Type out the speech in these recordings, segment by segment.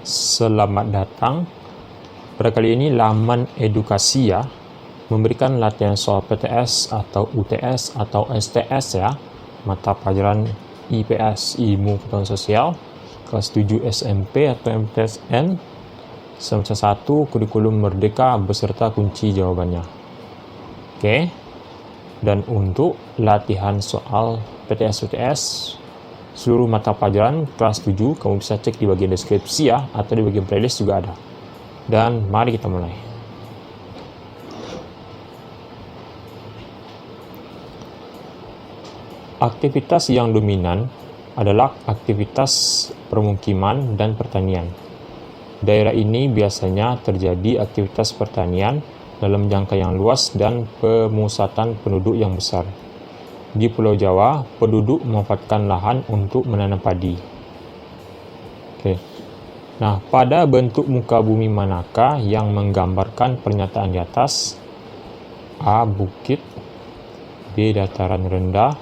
Selamat datang. Pada kali ini laman edukasi ya, memberikan latihan soal PTS atau UTS atau STS ya, mata pelajaran IPS, Ilmu Pengetahuan Sosial, kelas 7 SMP atau MTSN, semester 1 kurikulum Merdeka beserta kunci jawabannya. Oke. Dan untuk latihan soal PTS UTS seluruh mata pelajaran kelas 7 kamu bisa cek di bagian deskripsi ya, atau di bagian playlist juga ada. Dan mari kita mulai. Aktivitas yang dominan adalah aktivitas permukiman dan pertanian. Daerah ini biasanya terjadi aktivitas pertanian dalam jangka yang luas dan pemusatan penduduk yang besar. Di Pulau Jawa, penduduk memanfaatkan lahan untuk menanam padi. Oke. Nah, pada bentuk muka bumi manakah yang menggambarkan pernyataan di atas? A. Bukit, B. Dataran rendah,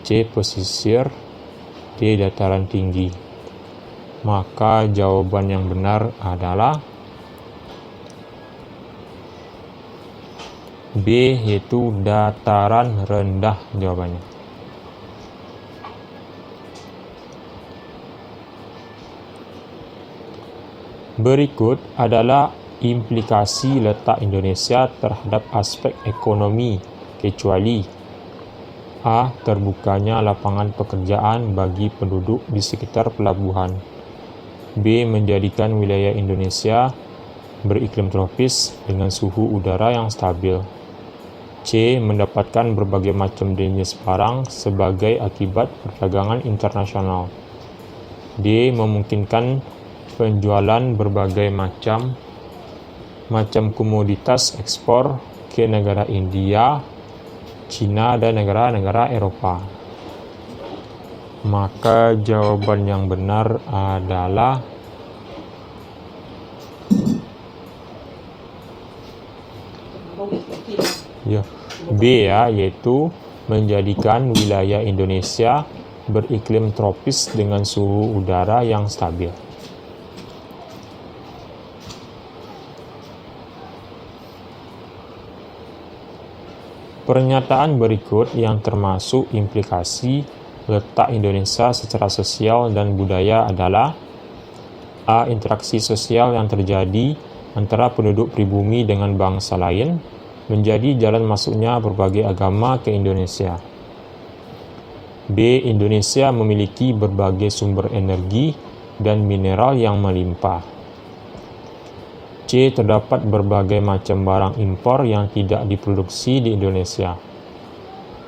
C. Pesisir, D. Dataran tinggi. Maka jawaban yang benar adalah B, yaitu dataran rendah jawabannya. Berikut adalah implikasi letak Indonesia terhadap aspek ekonomi, kecuali A. Terbukanya lapangan pekerjaan bagi penduduk di sekitar pelabuhan, B. Menjadikan wilayah Indonesia beriklim tropis dengan suhu udara yang stabil, C. Mendapatkan berbagai macam jenis barang sebagai akibat perdagangan internasional, D. Memungkinkan penjualan berbagai macam komoditas ekspor ke negara India, Cina, dan negara-negara Eropa. Maka jawaban yang benar adalah B ya, yaitu menjadikan wilayah Indonesia beriklim tropis dengan suhu udara yang stabil. Pernyataan berikut yang termasuk implikasi letak Indonesia secara sosial dan budaya adalah A. Interaksi sosial yang terjadi antara penduduk pribumi dengan bangsa lain menjadi jalan masuknya berbagai agama ke Indonesia. B. Indonesia memiliki berbagai sumber energi dan mineral yang melimpah. C. Terdapat berbagai macam barang impor yang tidak diproduksi di Indonesia.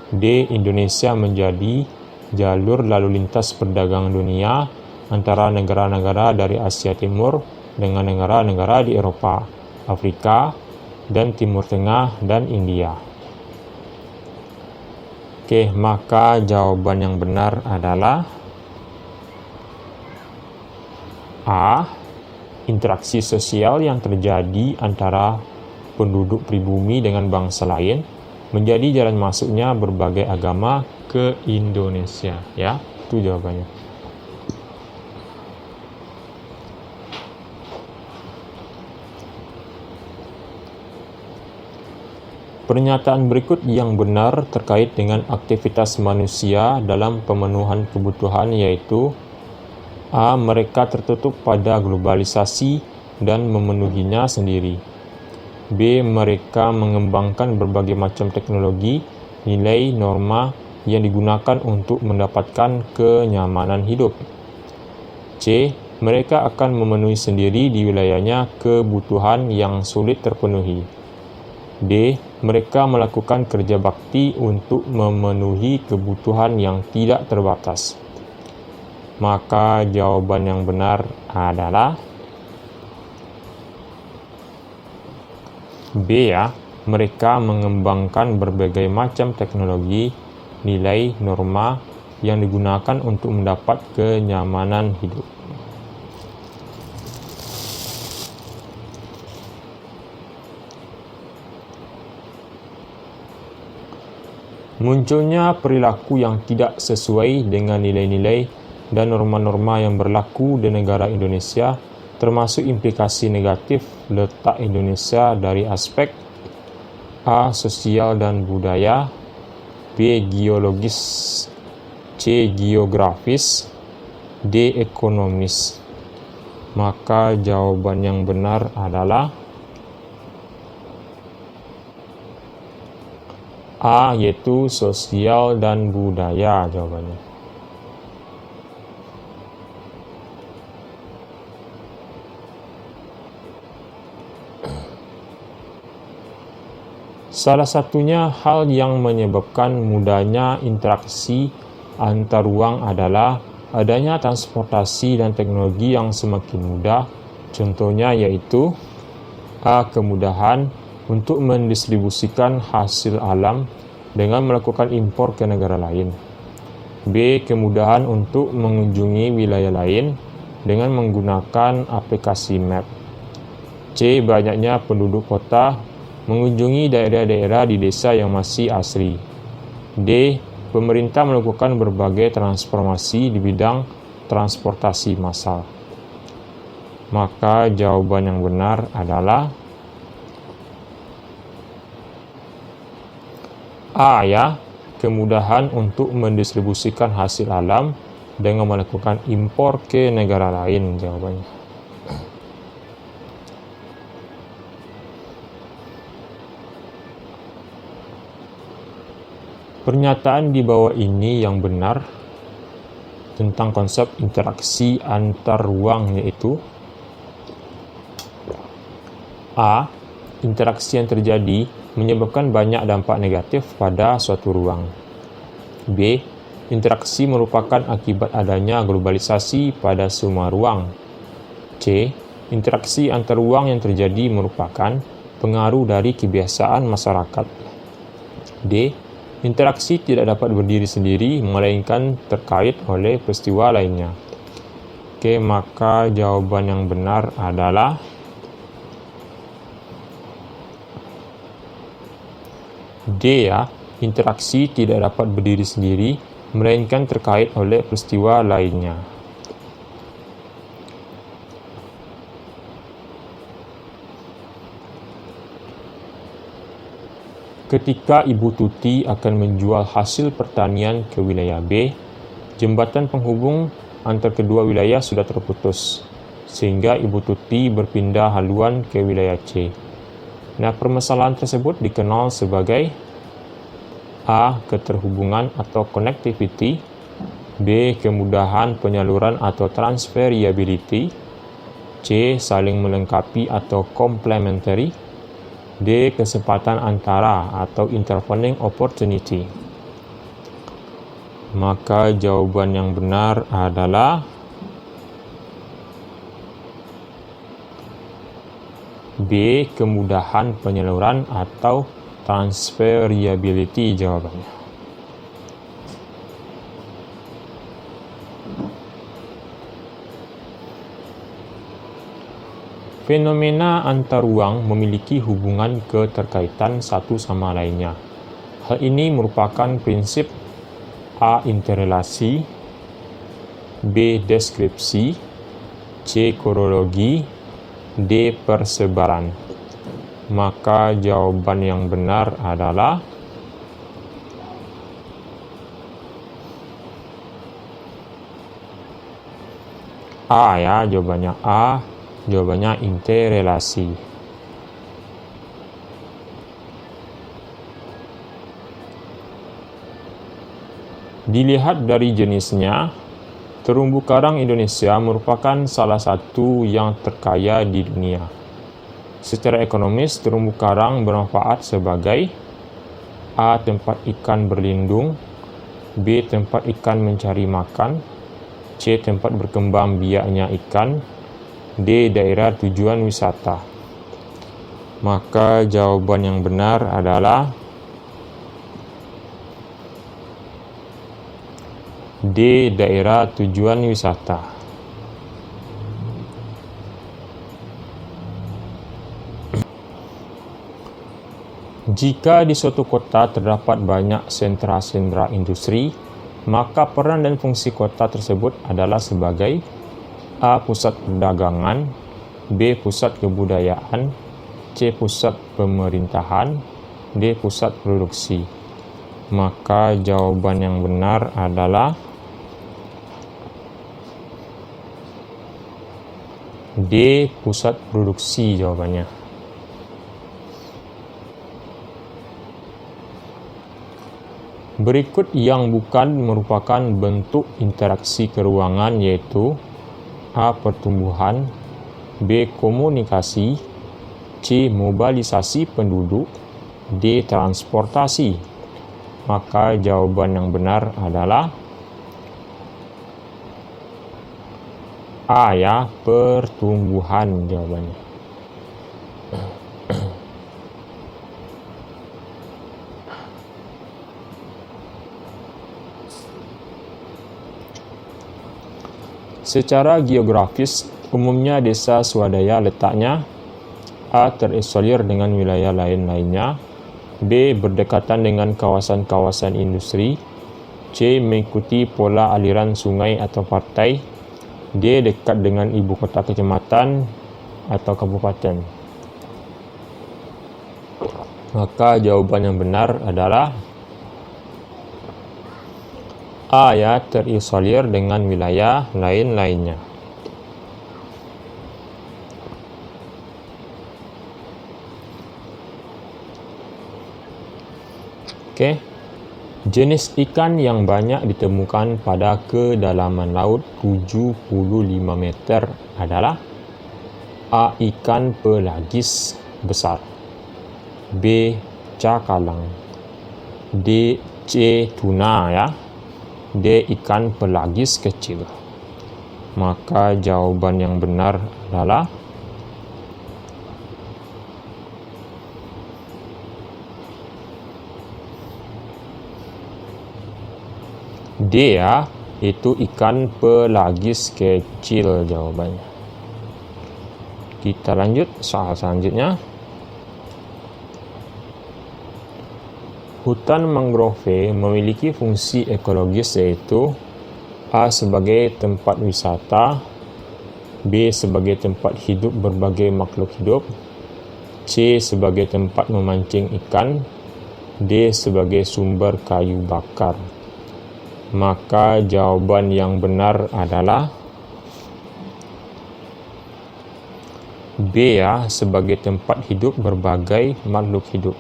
D. Indonesia menjadi jalur lalu lintas perdagangan dunia antara negara-negara dari Asia Timur dengan negara-negara di Eropa, Afrika, dan Timur Tengah dan India. Oke, maka jawaban yang benar adalah A. Interaksi sosial yang terjadi antara penduduk pribumi dengan bangsa lain menjadi jalan masuknya berbagai agama ke Indonesia. Ya, itu jawabannya. Pernyataan berikut yang benar terkait dengan aktivitas manusia dalam pemenuhan kebutuhan yaitu A. Mereka tertutup pada globalisasi dan memenuhinya sendiri. B. Mereka mengembangkan berbagai macam teknologi, nilai, norma yang digunakan untuk mendapatkan kenyamanan hidup. C. Mereka akan memenuhi sendiri di wilayahnya kebutuhan yang sulit terpenuhi. D. Mereka melakukan kerja bakti untuk memenuhi kebutuhan yang tidak terbatas. Maka jawaban yang benar adalah B ya. Mereka mengembangkan berbagai macam teknologi, nilai, norma yang digunakan untuk mendapat kenyamanan hidup. Munculnya perilaku yang tidak sesuai dengan nilai-nilai dan norma-norma yang berlaku di negara Indonesia termasuk implikasi negatif letak Indonesia dari aspek A. Sosial dan budaya, B. Geologis, C. Geografis, D. Ekonomis. Maka jawaban yang benar adalah A, yaitu sosial dan budaya jawabannya. Salah satunya hal yang menyebabkan mudahnya interaksi antar ruang adalah adanya transportasi dan teknologi yang semakin mudah. Contohnya yaitu A. Kemudahan untuk mendistribusikan hasil alam dengan melakukan impor ke negara lain. B. Kemudahan untuk mengunjungi wilayah lain dengan menggunakan aplikasi map. C. Banyaknya penduduk kota mengunjungi daerah-daerah di desa yang masih asri. D. Pemerintah melakukan berbagai transformasi di bidang transportasi massal. Maka jawaban yang benar adalah A, ya, kemudahan untuk mendistribusikan hasil alam dengan melakukan impor ke negara lain jawabannya. Pernyataan di bawah ini yang benar tentang konsep interaksi antar ruang yaitu A. Interaksi yang terjadi menyebabkan banyak dampak negatif pada suatu ruang. B. Interaksi merupakan akibat adanya globalisasi pada semua ruang. C. Interaksi antar ruang yang terjadi merupakan pengaruh dari kebiasaan masyarakat. D. Interaksi tidak dapat berdiri sendiri, melainkan terkait oleh peristiwa lainnya. Oke, maka jawaban yang benar adalah D, ya. Interaksi tidak dapat berdiri sendiri, melainkan terkait oleh peristiwa lainnya. Ketika Ibu Tuti akan menjual hasil pertanian ke wilayah B, jembatan penghubung antar kedua wilayah sudah terputus, sehingga Ibu Tuti berpindah haluan ke wilayah C. Nah, permasalahan tersebut dikenal sebagai A. Keterhubungan atau connectivity, B. Kemudahan penyaluran atau transferability, C. Saling melengkapi atau complementary, D. Kesempatan antara atau intervening opportunity. Maka jawaban yang benar adalah B. Kemudahan penyaluran atau transferability jawabannya. Fenomena antar ruang memiliki hubungan keterkaitan satu sama lainnya. Hal ini merupakan prinsip A. Interrelasi, B. Deskripsi, C. Korologi, D. Persebaran. Maka jawaban yang benar adalah A, ya, jawabannya A. Jawabannya interrelasi. Dilihat dari jenisnya, terumbu karang Indonesia merupakan salah satu yang terkaya di dunia. Secara ekonomis, terumbu karang bermanfaat sebagai A. Tempat ikan berlindung, B. Tempat ikan mencari makan, C. Tempat berkembang biaknya ikan, D. Daerah tujuan wisata. Maka jawaban yang benar adalah D. Daerah tujuan wisata. Jika di suatu kota terdapat banyak sentra-sentra industri, maka peran dan fungsi kota tersebut adalah sebagai A. Pusat perdagangan, B. Pusat kebudayaan, C. Pusat pemerintahan, D. Pusat produksi. Maka jawaban yang benar adalah D. Pusat produksi jawabannya. Berikut yang bukan merupakan bentuk interaksi keruangan yaitu A. Pertumbuhan, B. Komunikasi, C. Mobilisasi penduduk, D. Transportasi. Maka jawaban yang benar adalah A ya, pertumbuhan jawabannya. Secara geografis, umumnya desa swadaya letaknya A. terisolir dengan wilayah lain-lainnya, B. berdekatan dengan kawasan-kawasan industri, C. mengikuti pola aliran sungai atau pantai, D. dekat dengan ibu kota kecamatan atau kabupaten. Maka jawaban yang benar adalah A ya, terisolir dengan wilayah lain-lainnya. Oke. Jenis ikan yang banyak ditemukan pada kedalaman laut 75 meter adalah A. Ikan pelagis besar, B. Cakalang, D. C. Tuna ya, D. Ikan pelagis kecil. Maka jawaban yang benar adalah D ya, itu ikan pelagis kecil jawabannya. Kita lanjut soal selanjutnya. Hutan mangrove memiliki fungsi ekologis yaitu A. sebagai tempat wisata, B. sebagai tempat hidup berbagai makhluk hidup, C. sebagai tempat memancing ikan, D. sebagai sumber kayu bakar. Maka jawaban yang benar adalah B ya, sebagai tempat hidup berbagai makhluk hidup.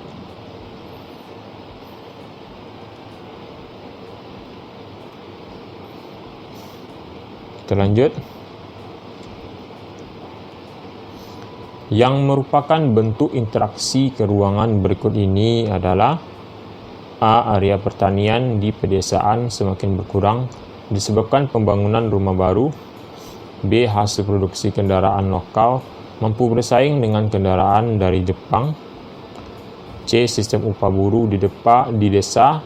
Kita lanjut. Yang merupakan bentuk interaksi keruangan berikut ini adalah A. Area pertanian di pedesaan semakin berkurang disebabkan pembangunan rumah baru, B. Hasil produksi kendaraan lokal mampu bersaing dengan kendaraan dari Jepang, C. Sistem upah buruh di desa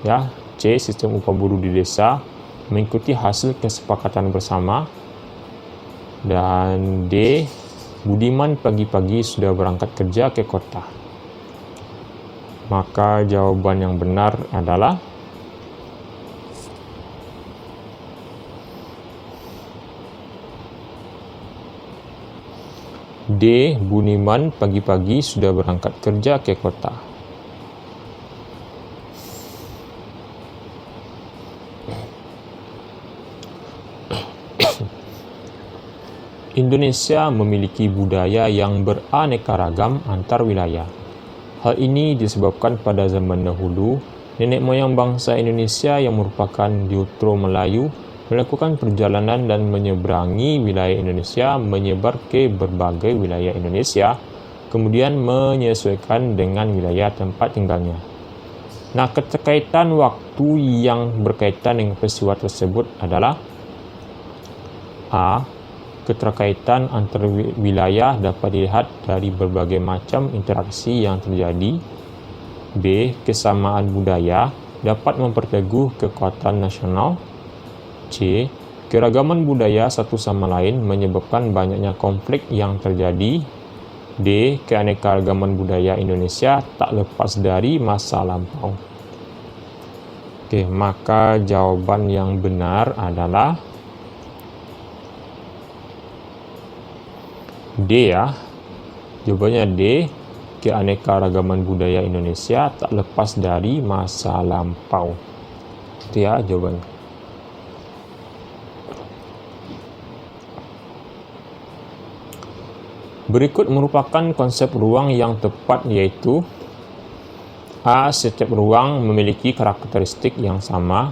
ya, C. Sistem upah buruh di desa mengikuti hasil kesepakatan bersama, dan D. Budiman pagi-pagi sudah berangkat kerja ke kota. Maka jawaban yang benar adalah D. Budiman pagi-pagi sudah berangkat kerja ke kota. Indonesia memiliki budaya yang beraneka ragam antar wilayah. Hal ini disebabkan pada zaman dahulu, nenek moyang bangsa Indonesia yang merupakan Diutro Melayu melakukan perjalanan dan menyeberangi wilayah Indonesia, menyebar ke berbagai wilayah Indonesia, kemudian menyesuaikan dengan wilayah tempat tinggalnya. Nah, keterkaitan waktu yang berkaitan dengan peristiwa tersebut adalah A. Keterkaitan antar wilayah dapat dilihat dari berbagai macam interaksi yang terjadi. B. Kesamaan budaya dapat memperteguh kekuatan nasional. C. Keragaman budaya satu sama lain menyebabkan banyaknya konflik yang terjadi. D. Keanekaragaman budaya Indonesia tak lepas dari masa lampau. Oke, maka jawaban yang benar adalah D ya. Jawabannya D. Keanekaragaman budaya Indonesia tak lepas dari masa lampau. Itu ya jawabannya. Berikut merupakan konsep ruang yang tepat, yaitu A. Setiap ruang memiliki karakteristik yang sama.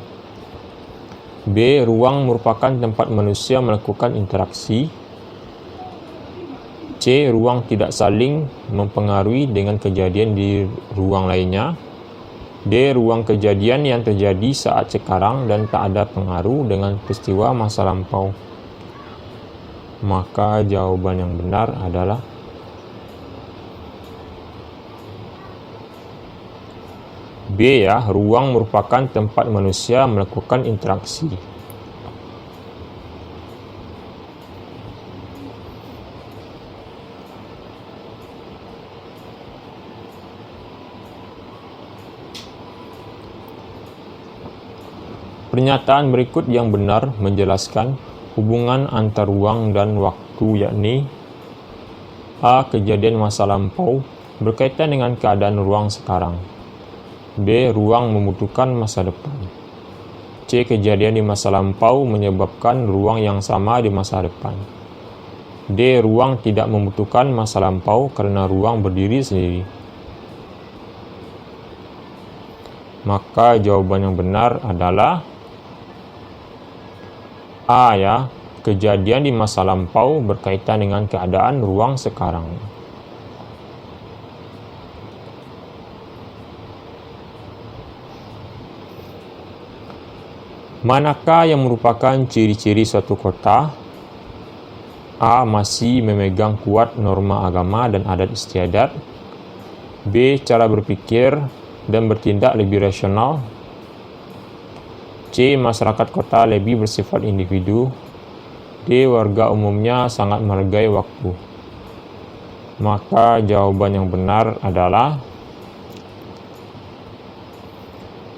B. Ruang merupakan tempat manusia melakukan interaksi. C. Ruang tidak saling mempengaruhi dengan kejadian di ruang lainnya. D. Ruang kejadian yang terjadi saat sekarang dan tak ada pengaruh dengan peristiwa masa lampau. Maka jawaban yang benar adalah B ya. Ruang merupakan tempat manusia melakukan interaksi. Pernyataan berikut yang benar menjelaskan hubungan antar ruang dan waktu, yakni A. Kejadian masa lampau berkaitan dengan keadaan ruang sekarang. B. Ruang membutuhkan masa depan. C. Kejadian di masa lampau menyebabkan ruang yang sama di masa depan. D. Ruang tidak membutuhkan masa lampau karena ruang berdiri sendiri. Maka jawaban yang benar adalah A ya. Kejadian di masa lampau berkaitan dengan keadaan ruang sekarang. Manakah yang merupakan ciri-ciri suatu kota? A. Masih memegang kuat norma agama dan adat istiadat. B. Cara berpikir dan bertindak lebih rasional. C. Masyarakat kota lebih bersifat individu. D. Warga umumnya sangat menghargai waktu. Maka jawaban yang benar adalah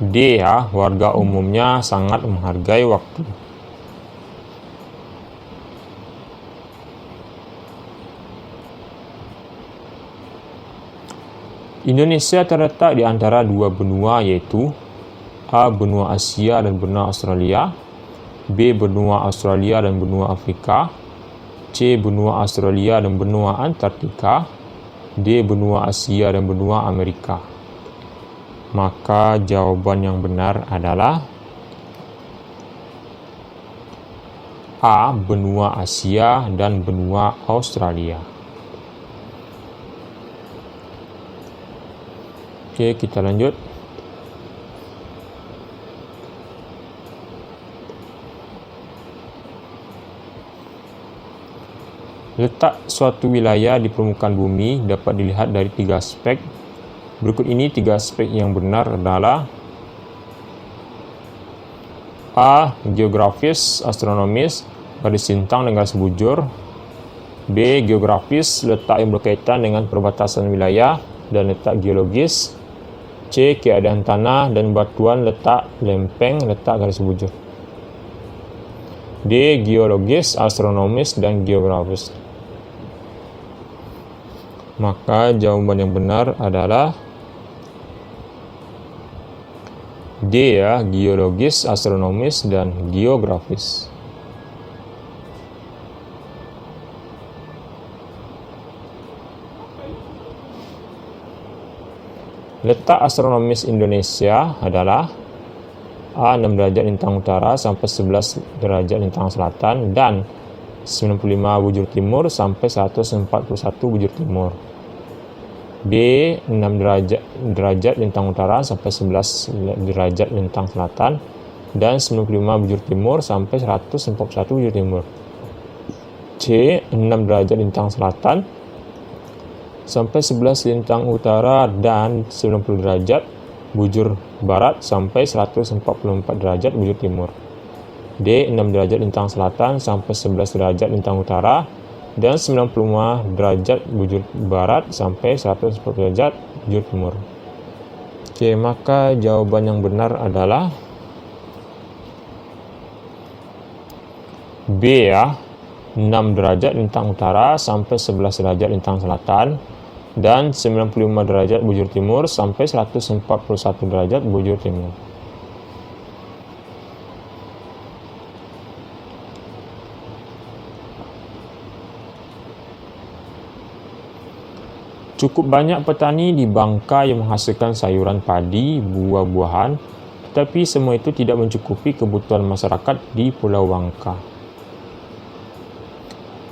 D ya. Warga umumnya sangat menghargai waktu. Indonesia terletak di antara dua benua, yaitu A. Benua Asia dan benua Australia. B. Benua Australia dan benua Afrika. C. Benua Australia dan benua Antartika. D. Benua Asia dan benua Amerika. Maka jawaban yang benar adalah A. Benua Asia dan benua Australia. Oke, kita lanjut. Letak suatu wilayah di permukaan bumi dapat dilihat dari 3 aspek. Berikut ini 3 aspek yang benar adalah A. Geografis, astronomis, garis bintang dan garis bujur. B. Geografis, letak yang berkaitan dengan perbatasan wilayah dan letak geologis. C. Keadaan tanah dan batuan, letak lempeng, letak garis bujur. D. Geologis, astronomis, dan geografis. Maka jawaban yang benar adalah D ya. Geologis, astronomis, dan geografis. Letak astronomis Indonesia adalah A. 6 derajat lintang utara sampai 11 derajat lintang selatan dan 95 bujur timur sampai 141 bujur timur. B. 6 derajat lintang utara sampai 11 derajat lintang selatan dan 95 bujur timur sampai 141 bujur timur. C. 6 derajat lintang selatan sampai 11 lintang utara dan 90 derajat bujur barat sampai 144 derajat bujur timur. D. 6 derajat lintang selatan sampai 11 derajat lintang utara dan 95 derajat bujur barat sampai 140 derajat bujur timur. Oke, maka jawaban yang benar adalah B ya. 6 derajat lintang utara sampai 11 derajat lintang selatan, dan 95 derajat bujur timur sampai 141 derajat bujur timur. Cukup banyak petani di Bangka yang menghasilkan sayuran padi, buah-buahan, tetapi semua itu tidak mencukupi kebutuhan masyarakat di Pulau Bangka.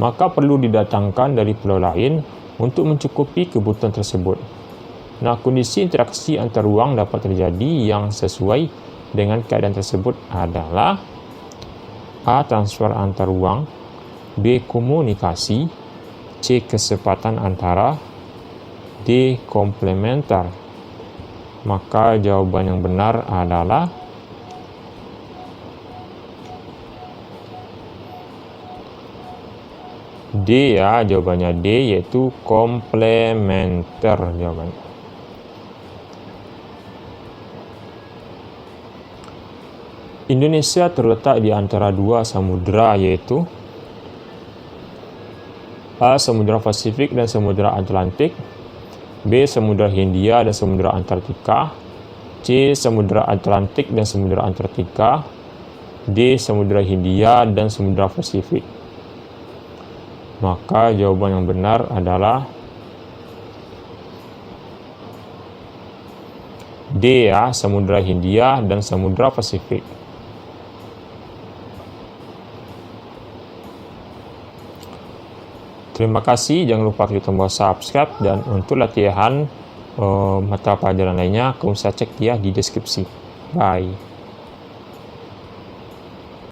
Maka perlu didatangkan dari pulau lain untuk mencukupi kebutuhan tersebut. Nah, kondisi interaksi antar ruang dapat terjadi yang sesuai dengan keadaan tersebut adalah A. Transfer antar ruang, B. Komunikasi, C. Kesempatan antara, D. Komplementer. Maka jawaban yang benar adalah D ya, jawabannya D, yaitu komplementer jawabannya. Indonesia terletak di antara dua samudera, yaitu A. Samudra Pasifik dan Samudra Atlantik, B. Samudra Hindia dan Samudra Antartika, C. Samudra Atlantik dan Samudra Antartika, D. Samudra Hindia dan Samudra Pasifik. Maka jawaban yang benar adalah D ya, Samudra Hindia dan Samudra Pasifik. Terima kasih, jangan lupa klik tombol subscribe, dan untuk latihan mata pelajaran lainnya kamu bisa cek dia di deskripsi. Bye.